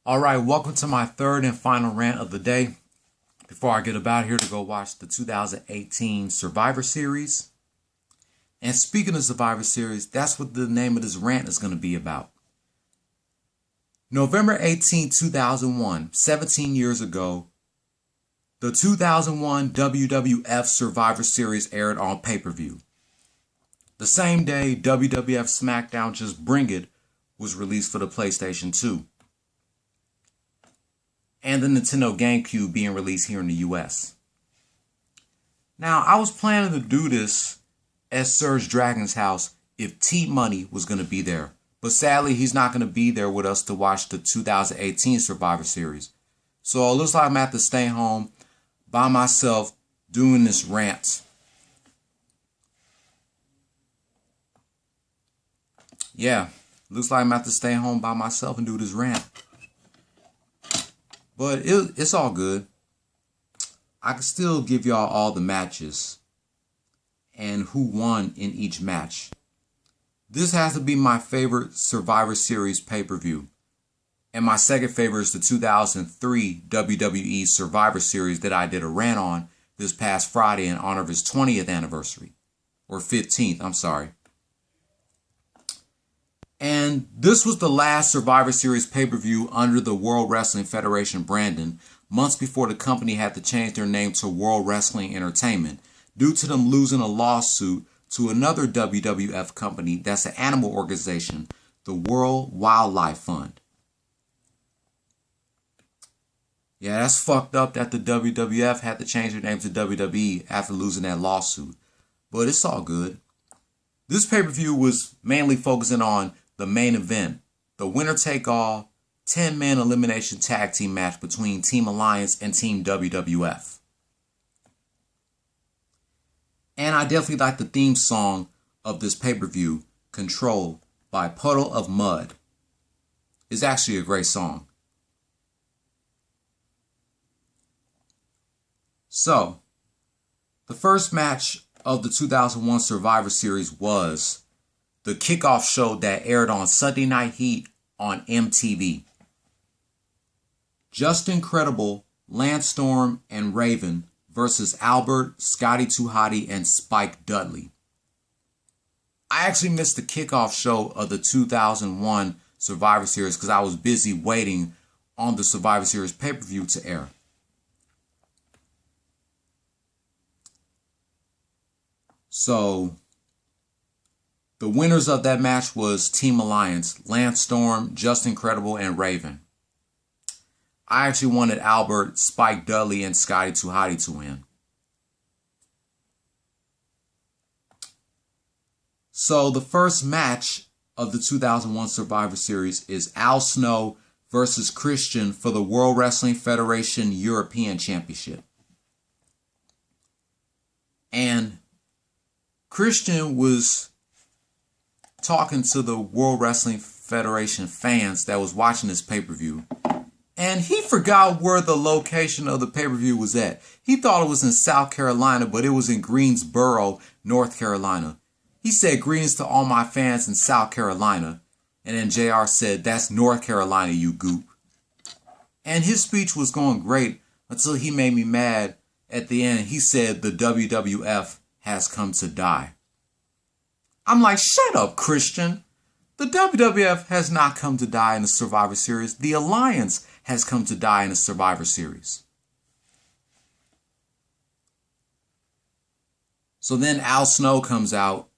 All right, welcome to my third and final rant of the day. Before I get about here to go watch the 2018 Survivor Series. And speaking of Survivor Series, that's what the name of this rant is going to be about. November 18, 2001, 17 years ago, the 2001 WWF Survivor Series aired on pay-per-view. The same day, WWF SmackDown Just Bring It was released for the PlayStation 2. And the Nintendo GameCube being released here in the US. Now, I was planning to do this at Serge Dragon's house if T-Money was going to be there. But sadly, he's not going to be there with us to watch the 2018 Survivor Series. So it looks like I'm going to have to stay home by myself doing this rant. Yeah, looks like I'm going to have to stay home by myself and do this rant. But it's all good. I can still give y'all all the matches and who won in each match. This has to be my favorite Survivor Series pay-per-view. And my second favorite is the 2003 WWE Survivor Series that I did a rant on this past Friday in honor of its 20th anniversary. Or 15th, I'm sorry. And this was the last Survivor Series pay-per-view under the World Wrestling Federation branding, months before the company had to change their name to World Wrestling Entertainment, due to them losing a lawsuit to another WWF company that's an animal organization, the World Wildlife Fund. Yeah, that's fucked up that the WWF had to change their name to WWE after losing that lawsuit. But it's all good. This pay-per-view was mainly focusing on the main event, the winner-take-all 10-man elimination tag team match between Team Alliance and Team WWF. And I definitely like the theme song of this pay-per-view, Control by Puddle of Mudd. It's actually a great song. So, the first match of the 2001 Survivor Series was the Kickoff Show that aired on Sunday Night Heat on MTV. Just Incredible, Lance Storm, and Raven versus Albert, Scotty 2 Hotty, and Spike Dudley. I actually missed the Kickoff Show of the 2001 Survivor Series because I was busy waiting on the Survivor Series pay-per-view to air. So, the winners of that match was Team Alliance, Lance Storm, Just Incredible, and Raven. I actually wanted Albert, Spike Dudley, and Scotty 2 Hotty to win. So the first match of the 2001 Survivor Series is Al Snow versus Christian for the World Wrestling Federation European Championship. And Christian was talking to the World Wrestling Federation fans that was watching this pay-per-view. And he forgot where the location of the pay-per-view was at. He thought it was in South Carolina, but it was in Greensboro, North Carolina. He said, "Greetings to all my fans in South Carolina." And then JR said, "That's North Carolina, you goop." And his speech was going great until he made me mad at the end. He said, "The WWF has come to die." I'm like, shut up, Christian. The WWF has not come to die in the Survivor Series. The Alliance has come to die in the Survivor Series. So then Al Snow comes out,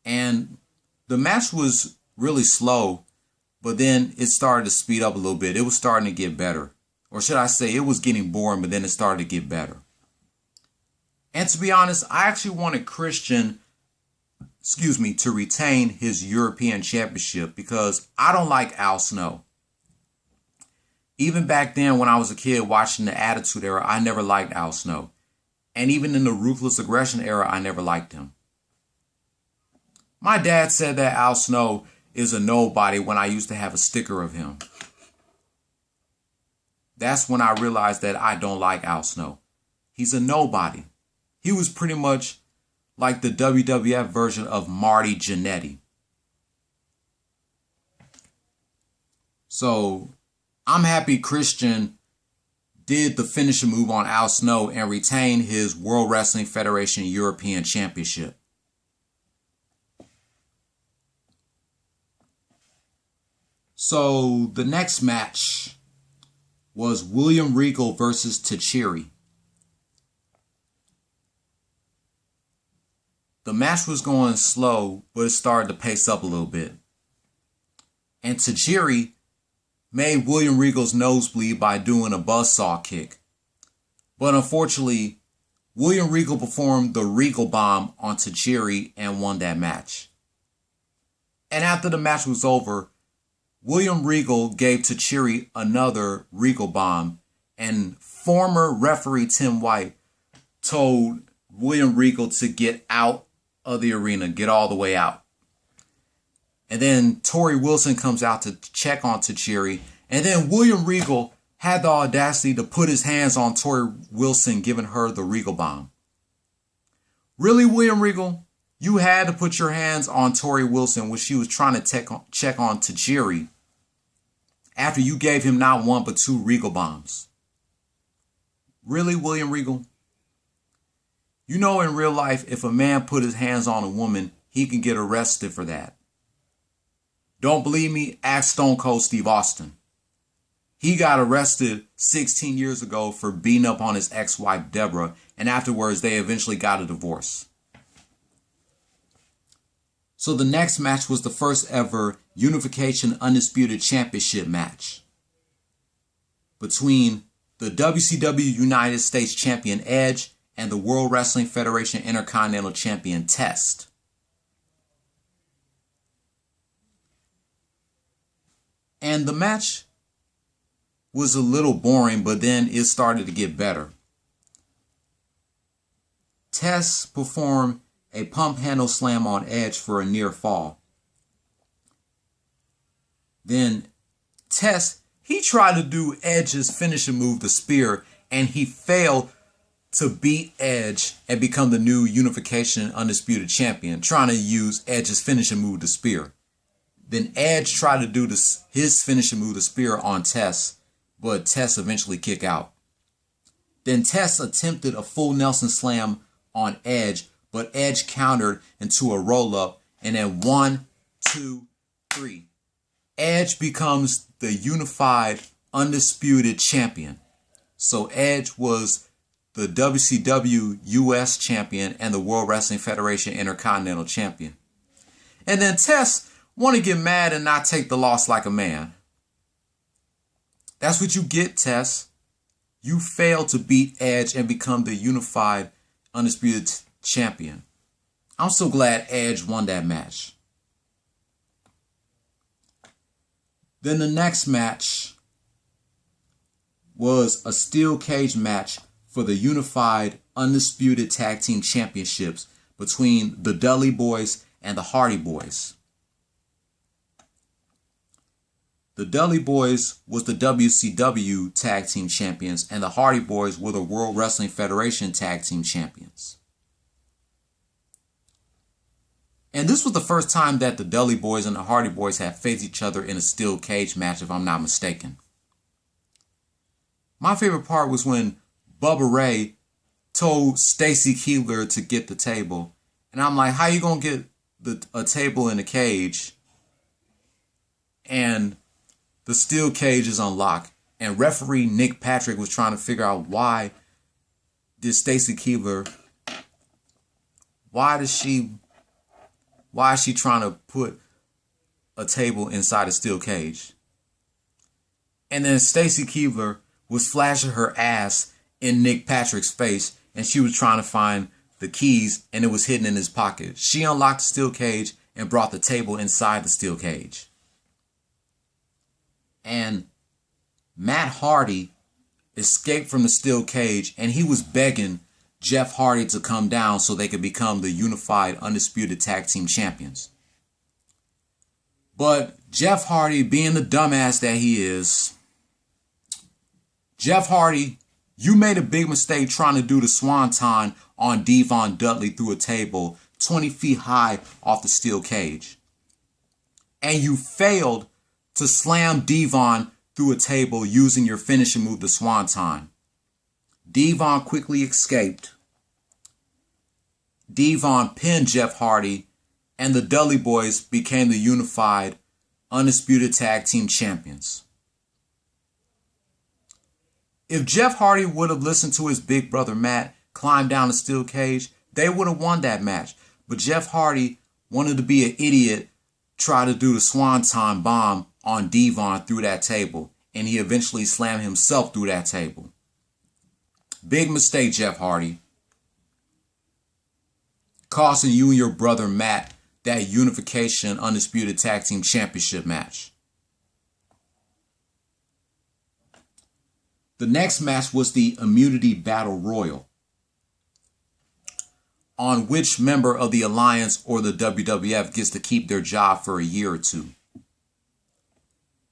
and the match was really slow, but then it started to speed up a little bit. It was starting to get better. Or should I say, it was getting boring, but then it started to get better. And to be honest, I actually wanted Christian to retain his European Championship because I don't like Al Snow. Even back then when I was a kid watching the Attitude Era, I never liked Al Snow. And even in the Ruthless Aggression Era, I never liked him. My dad said that Al Snow is a nobody when I used to have a sticker of him. That's when I realized that I don't like Al Snow. He's a nobody. He was pretty much like the WWF version of Marty Jannetty. So I'm happy Christian did the finishing move on Al Snow and retained his World Wrestling Federation European Championship. So the next match was William Regal versus Tajiri. The match was going slow, but it started to pace up a little bit. And Tajiri made William Regal's nose bleed by doing a buzzsaw kick. But unfortunately, William Regal performed the Regal bomb on Tajiri and won that match. And after the match was over, William Regal gave Tajiri another Regal bomb, and former referee Tim White told William Regal to get out of the arena, get all the way out. And then Torrie Wilson comes out to check on Tajiri, and then William Regal had the audacity to put his hands on Torrie Wilson, giving her the Regal bomb. Really, William Regal? You had to put your hands on Torrie Wilson when she was trying to check on Tajiri after you gave him not one but two Regal bombs. Really, William Regal? You know, in real life, if a man put his hands on a woman, he can get arrested for that. Don't believe me? Ask Stone Cold Steve Austin. He got arrested 16 years ago for beating up on his ex-wife, Deborah, and afterwards they eventually got a divorce. So the next match was the first ever Unification Undisputed Championship match between the WCW United States Champion Edge and the World Wrestling Federation Intercontinental Champion Test. And the match was a little boring, but then it started to get better. Test performed a pump handle slam on Edge for a near fall. Then Test, he tried to do Edge's finishing move, the spear, and he failed to beat Edge and become the new Unification Undisputed Champion, trying to use Edge's finishing move, the spear. Then Edge tried to do his finishing move, the spear, on Test, but Test eventually kicked out. Then Test attempted a full Nelson slam on Edge, but Edge countered into a roll-up, and then 1, 2, 3. Edge becomes the unified, undisputed champion. So Edge was the WCW US champion and the World Wrestling Federation Intercontinental champion. And then Test want to get mad and not take the loss like a man. That's what you get, Test. You failed to beat Edge and become the unified, undisputed champion. I'm so glad Edge won that match. Then the next match was a steel cage match for the unified, undisputed tag team championships between the Dudley Boyz and the Hardy Boyz. The Dudley Boyz was the WCW tag team champions, and the Hardy Boyz were the World Wrestling Federation tag team champions. And this was the first time that the Dudley Boyz and the Hardy Boyz had faced each other in a steel cage match, if I'm not mistaken. My favorite part was when Bubba Ray told Stacy Keibler to get the table. And I'm like, how you going to get a table in a cage and the steel cage is unlocked? And referee Nick Patrick was trying to figure out why did Stacy Keibler, why is she trying to put a table inside a steel cage? And then Stacy Keibler was flashing her ass in Nick Patrick's face, and she was trying to find the keys, and it was hidden in his pocket. She unlocked the steel cage and brought the table inside the steel cage. And Matt Hardy escaped from the steel cage, and he was begging Jeff Hardy to come down so they could become the unified, undisputed tag team champions. But Jeff Hardy, being the dumbass that he is, Jeff Hardy, you made a big mistake trying to do the swanton on Devon Dudley through a table 20 feet high off the steel cage. And you failed to slam Devon through a table using your finishing move, the Swanton. Devon quickly escaped. Devon pinned Jeff Hardy, and the Dudley Boyz became the unified, undisputed tag team champions. If Jeff Hardy would have listened to his big brother Matt climb down the steel cage, they would have won that match. But Jeff Hardy wanted to be an idiot, try to do the Swanton bomb on Devon through that table, and he eventually slammed himself through that table. Big mistake, Jeff Hardy. Costing you and your brother Matt that unification undisputed tag team championship match. The next match was the Immunity Battle Royal, on which member of the Alliance or the WWF gets to keep their job for a year or two.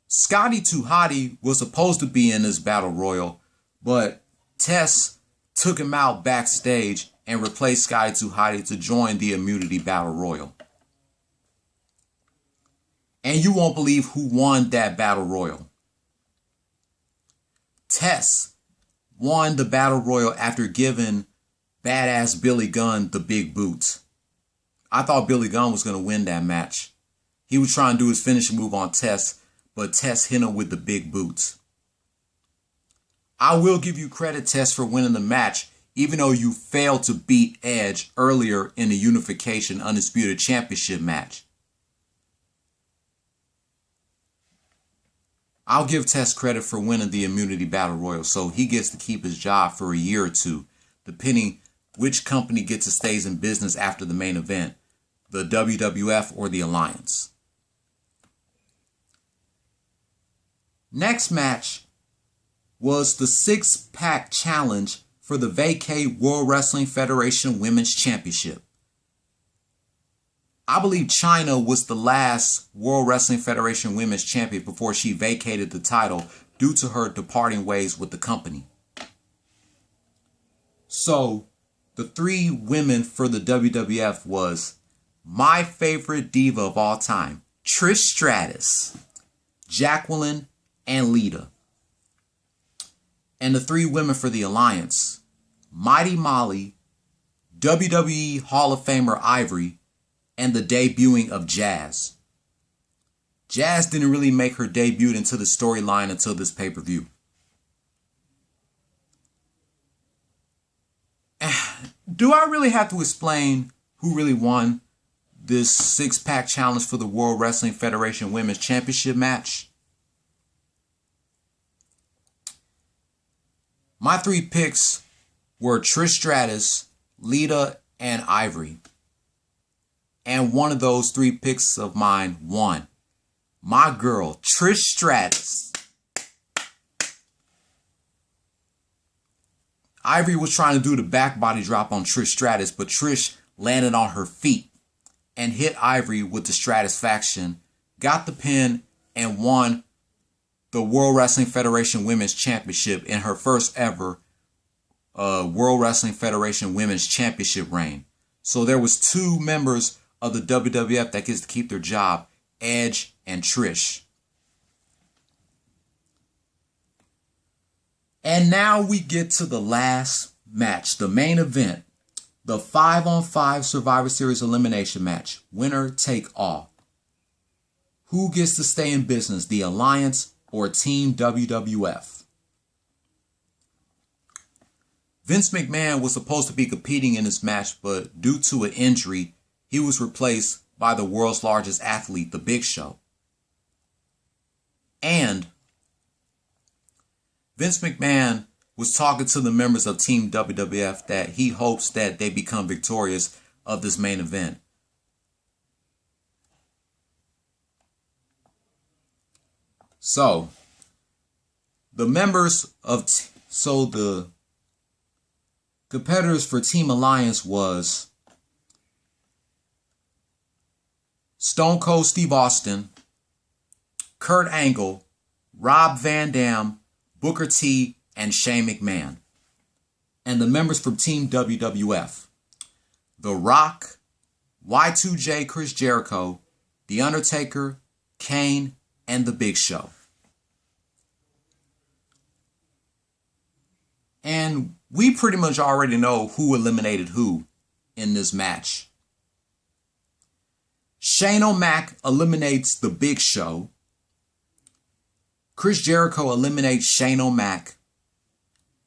Scotty 2 Hotty was supposed to be in this Battle Royal, but Tess took him out backstage and replaced Scotty 2 Hotty to join the Immunity Battle Royal. And you won't believe who won that Battle Royal. Tess won the Battle Royal after giving badass Billy Gunn the big boot. I thought Billy Gunn was going to win that match. He was trying to do his finishing move on Tess, but Tess hit him with the big boots. I will give you credit, Tess, for winning the match, even though you failed to beat Edge earlier in the Unification Undisputed Championship match. I'll give Tess credit for winning the Immunity Battle Royal, so he gets to keep his job for a year or two, depending which company gets to stays in business after the main event, the WWF or the Alliance. Next match was the 6-pack challenge for the vacate World Wrestling Federation Women's Championship. I believe Chyna was the last World Wrestling Federation Women's Champion before she vacated the title due to her departing ways with the company. So, the 3 women for the WWF was my favorite diva of all time, Trish Stratus, Jacqueline, and Lita. And the 3 women for the Alliance, Mighty Molly, WWE Hall of Famer Ivory, and the debuting of Jazz. Jazz didn't really make her debut into the storyline until this pay-per-view. Do I really have to explain who really won this 6-pack challenge for the World Wrestling Federation Women's Championship match? My 3 picks were Trish Stratus, Lita, and Ivory. And one of those 3 picks of mine won. My girl, Trish Stratus. Ivory was trying to do the back body drop on Trish Stratus, but Trish landed on her feet and hit Ivory with the Stratusfaction, got the pin, and won the World Wrestling Federation Women's Championship in her first ever World Wrestling Federation Women's Championship reign. So there was 2 members of the WWF that gets to keep their job, Edge and Trish. And now we get to the last match, the main event, the 5-on-5 Survivor Series elimination match, winner take all. Who gets to stay in business, the Alliance or Team WWF? Vince McMahon was supposed to be competing in this match, but due to an injury, he was replaced by the world's largest athlete, The Big Show. And Vince McMahon was talking to the members of Team WWF that he hopes that they become victorious of this main event. So, the competitors for Team Alliance was Stone Cold Steve Austin, Kurt Angle, Rob Van Dam, Booker T, and Shane McMahon. And the members from Team WWF, The Rock, Y2J Chris Jericho, The Undertaker, Kane, and The Big Show. And we pretty much already know who eliminated who in this match. Shane O'Mac eliminates The Big Show. Chris Jericho eliminates Shane O'Mac.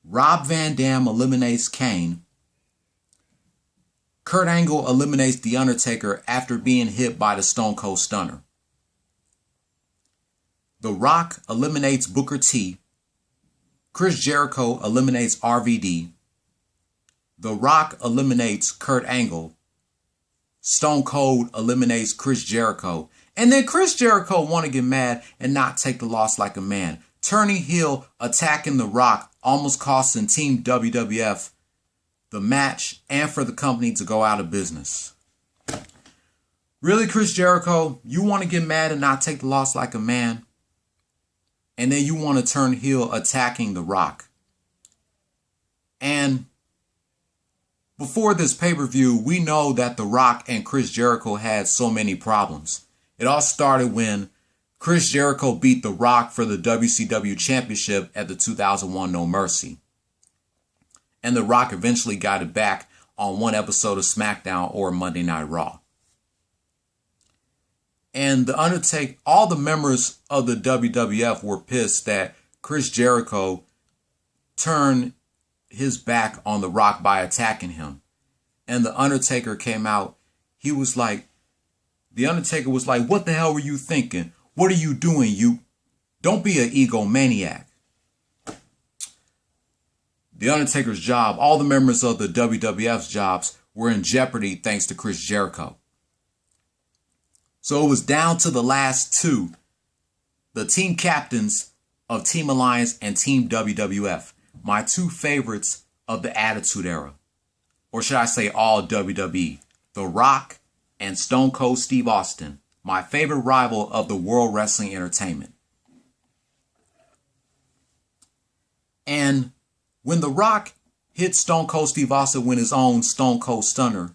Rob Van Dam eliminates Kane. Kurt Angle eliminates The Undertaker after being hit by the Stone Cold Stunner. The Rock eliminates Booker T. Chris Jericho eliminates RVD. The Rock eliminates Kurt Angle. Stone Cold eliminates Chris Jericho. And then Chris Jericho want to get mad and not take the loss like a man. Turning heel, attacking The Rock, almost costing Team WWF the match and for the company to go out of business. Really, Chris Jericho, you want to get mad and not take the loss like a man? And then you want to turn heel attacking The Rock. And before this pay-per-view, we know that The Rock and Chris Jericho had so many problems. It all started when Chris Jericho beat The Rock for the WCW Championship at the 2001 No Mercy. And The Rock eventually got it back on one episode of SmackDown or Monday Night Raw. And The Undertaker, all the members of the WWF were pissed that Chris Jericho turned his back on The Rock by attacking him. And The Undertaker came out. The Undertaker was like, what the hell were you thinking? What are you doing? You don't be an egomaniac. The Undertaker's job, all the members of the WWF's jobs were in jeopardy thanks to Chris Jericho. So it was down to the last two, the team captains of Team Alliance and Team WWF, my two favorites of the Attitude Era, or should I say all WWE, The Rock and Stone Cold Steve Austin, my favorite rival of the World Wrestling Entertainment. And when The Rock hit Stone Cold Steve Austin with his own Stone Cold Stunner,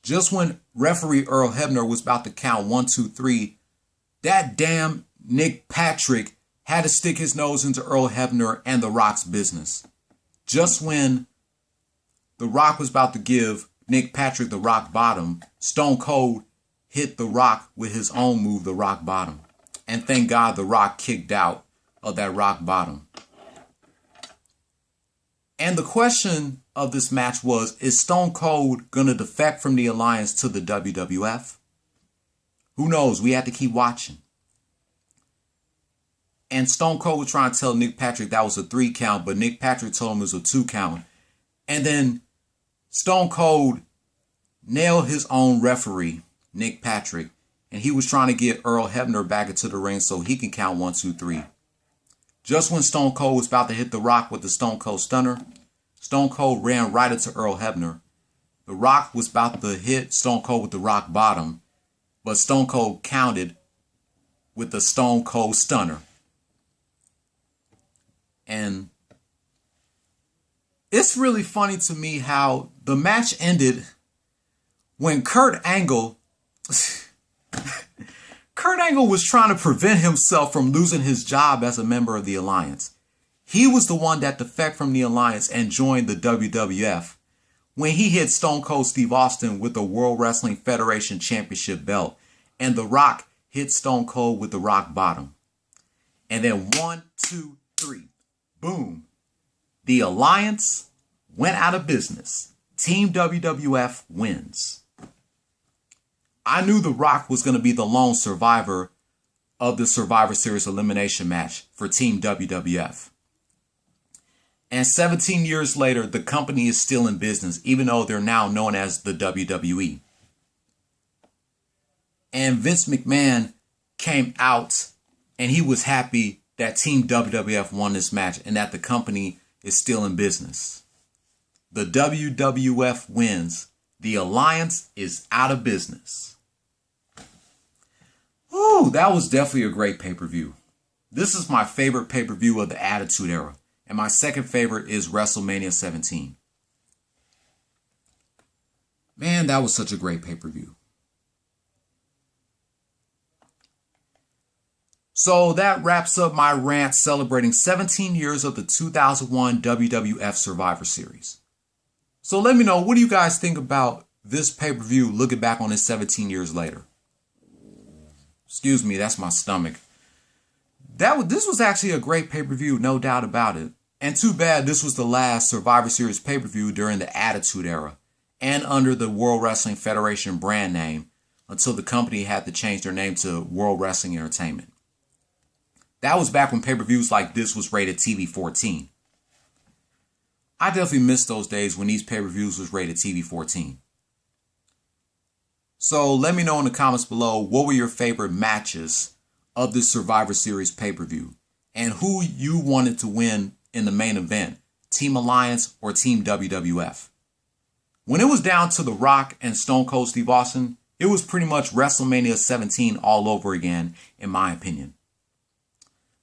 just when referee Earl Hebner was about to count 1, 2, 3, that damn Nick Patrick had to stick his nose into Earl Hebner and The Rock's business. Just when The Rock was about to give Nick Patrick the Rock Bottom, Stone Cold hit The Rock with his own move, the Rock Bottom. And thank God The Rock kicked out of that Rock Bottom. And the question of this match was, is Stone Cold going to defect from the Alliance to the WWF? Who knows? We had to keep watching. And Stone Cold was trying to tell Nick Patrick that was a 3 count, but Nick Patrick told him it was a 2 count. And then Stone Cold nailed his own referee, Nick Patrick, and he was trying to get Earl Hebner back into the ring so he can count 1, 2, 3. Just when Stone Cold was about to hit The Rock with the Stone Cold Stunner, Stone Cold ran right into Earl Hebner. The Rock was about to hit Stone Cold with the Rock Bottom, but Stone Cold counted with the Stone Cold Stunner. And it's really funny to me how the match ended when Kurt Angle was trying to prevent himself from losing his job as a member of the Alliance. He was the one that defected from the Alliance and joined the WWF when he hit Stone Cold Steve Austin with the World Wrestling Federation Championship belt, and The Rock hit Stone Cold with the Rock Bottom. And then 1, 2, 3, boom. The Alliance went out of business. Team WWF wins. I knew The Rock was going to be the lone survivor of the Survivor Series elimination match for Team WWF. And 17 years later, the company is still in business, even though they're now known as the WWE. And Vince McMahon came out and he was happy that Team WWF won this match and that the company is still in business. The WWF wins. The Alliance is out of business. Ooh, that was definitely a great pay-per-view. This is my favorite pay-per-view of the Attitude Era. And my second favorite is WrestleMania 17. Man, that was such a great pay-per-view. So that wraps up my rant celebrating 17 years of the 2001 WWF Survivor Series. So let me know, what do you guys think about this pay-per-view looking back on it 17 years later? Excuse me, that's my stomach. This was actually a great pay-per-view, no doubt about it. And too bad this was the last Survivor Series pay-per-view during the Attitude Era and under the World Wrestling Federation brand name until the company had to change their name to World Wrestling Entertainment. That was back when pay-per-views like this was rated TV-14. I definitely miss those days when these pay-per-views was rated TV-14. So let me know in the comments below, what were your favorite matches of this Survivor Series pay-per-view and who you wanted to win in the main event, Team Alliance or Team WWF. When it was down to The Rock and Stone Cold Steve Austin, it was pretty much WrestleMania 17 all over again, in my opinion.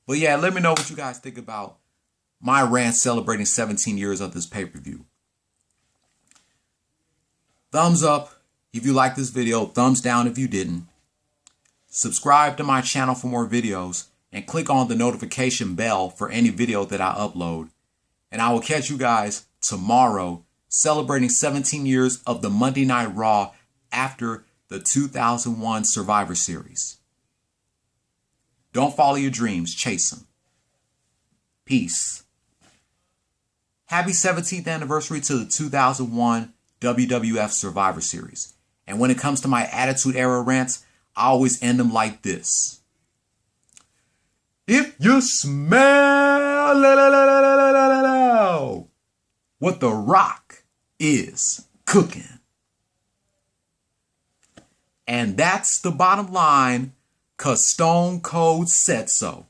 But yeah, let me know what you guys think about my rant celebrating 17 years of this pay-per-view. Thumbs up if you like this video, thumbs down if you didn't. Subscribe to my channel for more videos and click on the notification bell for any video that I upload. And I will catch you guys tomorrow celebrating 17 years of the Monday Night Raw after the 2001 Survivor Series. Don't follow your dreams, chase them. Peace. Happy 17th anniversary to the 2001 WWF Survivor Series. And when it comes to my Attitude Era rants, I always end them like this. If you smell what The Rock is cooking. And that's the bottom line, 'cause Stone Cold said so.